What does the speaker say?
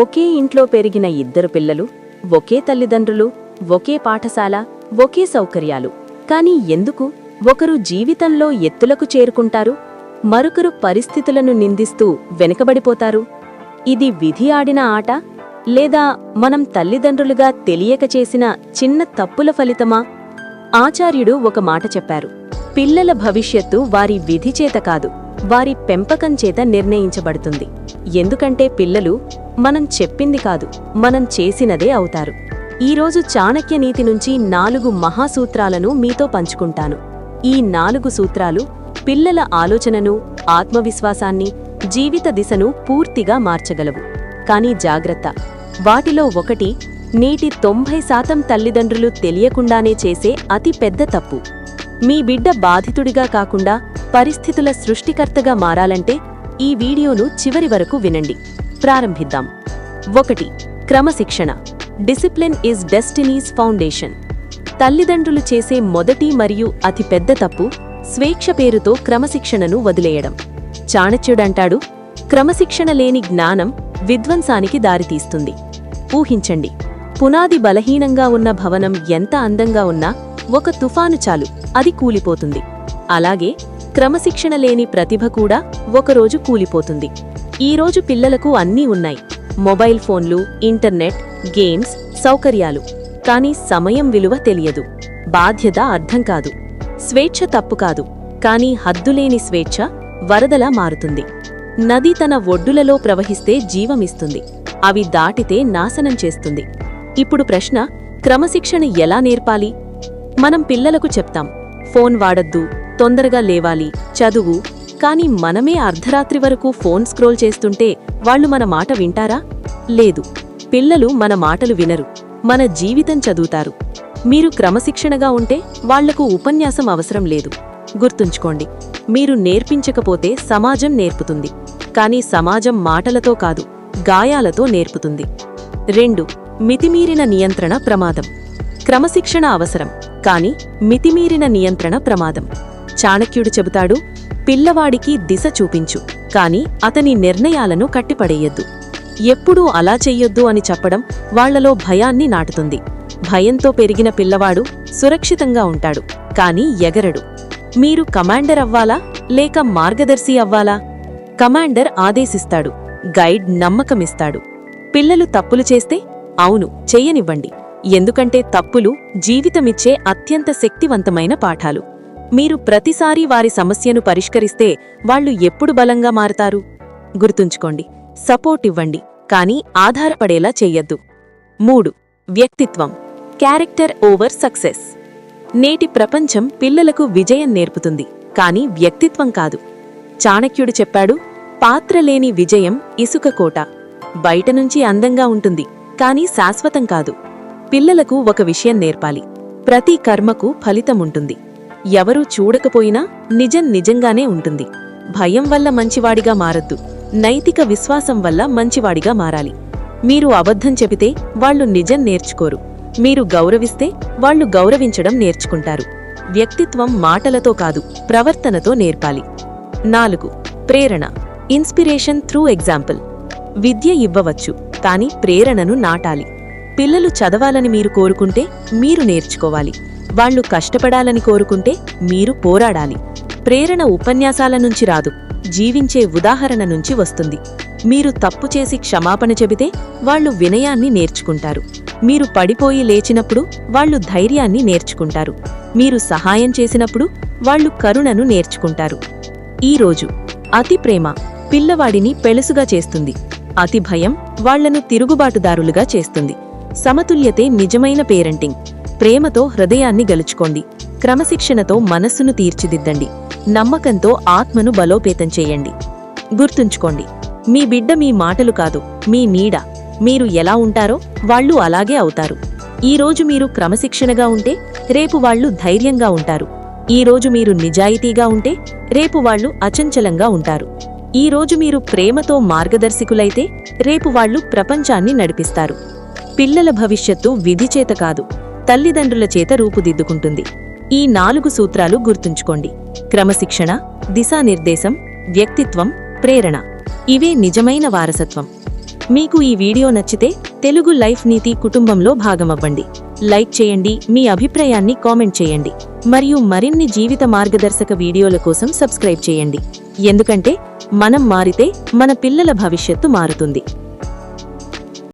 ఒకే ఇంట్లో పెరిగిన ఇద్దరు పిల్లలు, ఒకే తల్లిదండ్రులు, ఒకే పాఠశాల, ఒకే సౌకర్యాలు. కాని ఎందుకు ఒకరు జీవితంలో ఎత్తులకు చేరుకుంటారు, మరొకరు పరిస్థితులను నిందిస్తూ వెనుకబడిపోతారు? ఇది విధి ఆడిన ఆట, లేదా మనం తల్లిదండ్రులుగా తెలియక చేసిన చిన్న తప్పుల ఫలితమా? ఆచార్యుడు ఒక మాట చెప్పారు: పిల్లల భవిష్యత్తు వారి విధిచేత కాదు, వారి పెంపకంచేత నిర్ణయించబడుతుంది. ఎందుకంటే పిల్లలు మనం చెప్పింది కాదు, మనం చేసినదే అవుతారు. ఈరోజు చాణక్య నీతి నుంచి 4 మహాసూత్రాలను మీతో పంచుకుంటాను. ఈ 4 సూత్రాలు పిల్లల ఆలోచనను, ఆత్మవిశ్వాసాన్ని, జీవిత దిశను పూర్తిగా మార్చగలవు. కానీ జాగ్రత్త, వాటిలో ఒకటి నేటి 90% తల్లిదండ్రులు తెలియకుండానే చేసే అతి పెద్ద తప్పు. మీ బిడ్డ బాధితుడిగా కాకుండా పరిస్థితుల సృష్టికర్తగా మారాలంటే ఈ వీడియోను చివరి వరకు వినండి. ప్రారంభిద్దాం. 1. క్రమశిక్షణ. Discipline is Destiny's foundation. తల్లిదండ్రులు చేసే మొదటి మరియు అతిపెద్ద తప్పు స్వేచ్ఛ పేరుతో క్రమశిక్షణను వదిలేయడం. చాణక్యుడంటాడు, క్రమశిక్షణ లేని జ్ఞానం విధ్వంసానికి దారితీస్తుంది. ఊహించండి, పునాది బలహీనంగా ఉన్న భవనం ఎంత అందంగా ఉన్నా ఒక తుఫాను చాలు అది కూలిపోతుంది. అలాగే క్రమశిక్షణ లేని ప్రతిభ కూడా ఒకరోజు కూలిపోతుంది. ఈరోజు పిల్లలకు అన్నీ ఉన్నాయి: మొబైల్ ఫోన్లు, ఇంటర్నెట్, గేమ్స్, సౌకర్యాలు. కానీ సమయం విలువ తెలియదు, బాధ్యత అర్థం కాదు. స్వేచ్ఛ తప్పు కాదు, కానీ హద్దులేని స్వేచ్ఛ వరదలా మారుతుంది. నది తన ఒడ్డులలో ప్రవహిస్తే జీవమిస్తుంది, అవి దాటితే నాశనం చేస్తుంది. ఇప్పుడు ప్రశ్న, క్రమశిక్షణ ఎలా నేర్పాలి? మనం పిల్లలకు చెప్తాం, ఫోన్ వాడొద్దు, తొందరగా లేవాలి, చదువు. కానీ మనమే అర్ధరాత్రి వరకు ఫోన్ స్క్రోల్ చేస్తుంటే వాళ్ళు మన మాట వింటారా? లేదు. పిల్లలు మన మాటలు వినరు, మన జీవితం చదువుతారు. మీరు క్రమశిక్షణగా ఉంటే వాళ్లకు ఉపన్యాసం అవసరం లేదు. గుర్తుంచుకోండి, మీరు నేర్పించకపోతే సమాజం నేర్పుతుంది. కానీ సమాజం మాటలతో కాదు, గాయాలతో నేర్పుతుంది. 2. మితిమీరిన నియంత్రణ ప్రమాదం. క్రమశిక్షణ అవసరం, కానీ మితిమీరిన నియంత్రణ ప్రమాదం. చాణక్యుడు చెబుతాడు, పిల్లవాడికి దిశ చూపించు, కాని అతని నిర్ణయాలను కట్టిపడేయొద్దు. ఎప్పుడూ అలా చెయ్యొద్దు అని చెప్పడం వాళ్లలో భయాన్ని నాటుతుంది. భయంతో పెరిగిన పిల్లవాడు సురక్షితంగా ఉంటాడు, కానీ ఎగరడు. మీరు కమాండర్ అవ్వాలా, లేక మార్గదర్శి అవ్వాలా? కమాండర్ ఆదేశిస్తాడు, గైడ్ నమ్మకమిస్తాడు. పిల్లలు తప్పులు చేస్తే అవును, చెయ్యనివ్వండి. ఎందుకంటే తప్పులు జీవితమిచ్చే అత్యంత శక్తివంతమైన పాఠాలు. మీరు ప్రతిసారీ వారి సమస్యను పరిష్కరిస్తే వాళ్ళు ఎప్పుడు బలంగా మారతారు? గుర్తుంచుకోండి, సపోర్ట్ ఇవ్వండి, కానీ ఆధారపడేలా చెయ్యొద్దు. 3. వ్యక్తిత్వం. Character over success. నేటి ప్రపంచం పిల్లలకు విజయం నేర్పుతుంది, కానీ వ్యక్తిత్వం కాదు. చాణక్యుడు చెప్పాడు, పాత్రలేని విజయం ఇసుక కోట. బయటనుంచి అందంగా ఉంటుంది, కానీ శాశ్వతం కాదు. పిల్లలకు ఒక విషయం నేర్పాలి: ప్రతి కర్మకు ఫలితముంటుంది. ఎవరూ చూడకపోయినా నిజం నిజంగానే ఉంటుంది. భయం వల్ల మంచివాడిగా మారద్దు, నైతిక విశ్వాసం వల్ల మంచివాడిగా మారాలి. మీరు అబద్ధం చెబితే వాళ్లు నిజం నేర్చుకోరు. మీరు గౌరవిస్తే వాళ్లు గౌరవించడం నేర్చుకుంటారు. వ్యక్తిత్వం మాటలతో కాదు, ప్రవర్తనతో నేర్పాలి. 4. ప్రేరణ. Inspiration through example. విద్య ఇవ్వవచ్చు, కానీ ప్రేరణను నాటాలి. పిల్లలు చదవాలని మీరు కోరుకుంటే మీరు నేర్చుకోవాలి. వాళ్లు కష్టపడాలని కోరుకుంటే మీరు పోరాడాలి. ప్రేరణ ఉపన్యాసాల నుంచి రాదు, జీవించే ఉదాహరణ నుంచి వస్తుంది. మీరు తప్పు చేసి క్షమాపణ చెబితే వాళ్లు వినయాన్ని నేర్చుకుంటారు. మీరు పడిపోయి లేచినప్పుడు వాళ్లు ధైర్యాన్ని నేర్చుకుంటారు. మీరు సహాయం చేసినప్పుడు వాళ్లు కరుణను నేర్చుకుంటారు. ఈరోజు అతి ప్రేమ పిల్లవాడిని పెళుసుగా చేస్తుంది, అతి భయం వాళ్లను తిరుగుబాటుదారులుగా చేస్తుంది. సమతుల్యతే నిజమైన పేరెంటింగ్. ప్రేమతో హృదయాన్ని గెలుచుకోండి, క్రమశిక్షణతో మనస్సును తీర్చిదిద్దండి, నమ్మకంతో ఆత్మను బలోపేతం చేయండి. గుర్తుంచుకోండి, మీ బిడ్డ మీ మాటలు కాదు, మీ నీడ. మీరు ఎలా ఉంటారో వాళ్లు అలాగే అవుతారు. ఈరోజు మీరు క్రమశిక్షణగా ఉంటే రేపు వాళ్లు ధైర్యంగా ఉంటారు. ఈరోజు మీరు నిజాయితీగా ఉంటే రేపు వాళ్లు అచంచలంగా ఉంటారు. ఈరోజు మీరు ప్రేమతో మార్గదర్శకులైతే రేపు వాళ్లు ప్రపంచాన్ని నడిపిస్తారు. పిల్లల భవిష్యత్తు విధిచేత కాదు, తల్లిదండ్రుల చేత రూపుదిద్దుకుంటుంది. ఈ 4 సూత్రాలు గుర్తుంచుకోండి: క్రమశిక్షణ, దిశానిర్దేశం, వ్యక్తిత్వం, ప్రేరణ. ఇవే నిజమైన వారసత్వం. మీకు ఈ వీడియో నచ్చితే తెలుగు లైఫ్ నీతి కుటుంబంలో భాగమవ్వండి. లైక్ చేయండి, మీ అభిప్రాయాన్ని కామెంట్ చేయండి మరియు మరిన్ని జీవిత మార్గదర్శక వీడియోల కోసం సబ్స్క్రైబ్ చేయండి. ఎందుకంటే మనం మారితే మన పిల్లల భవిష్యత్తు మారుతుంది.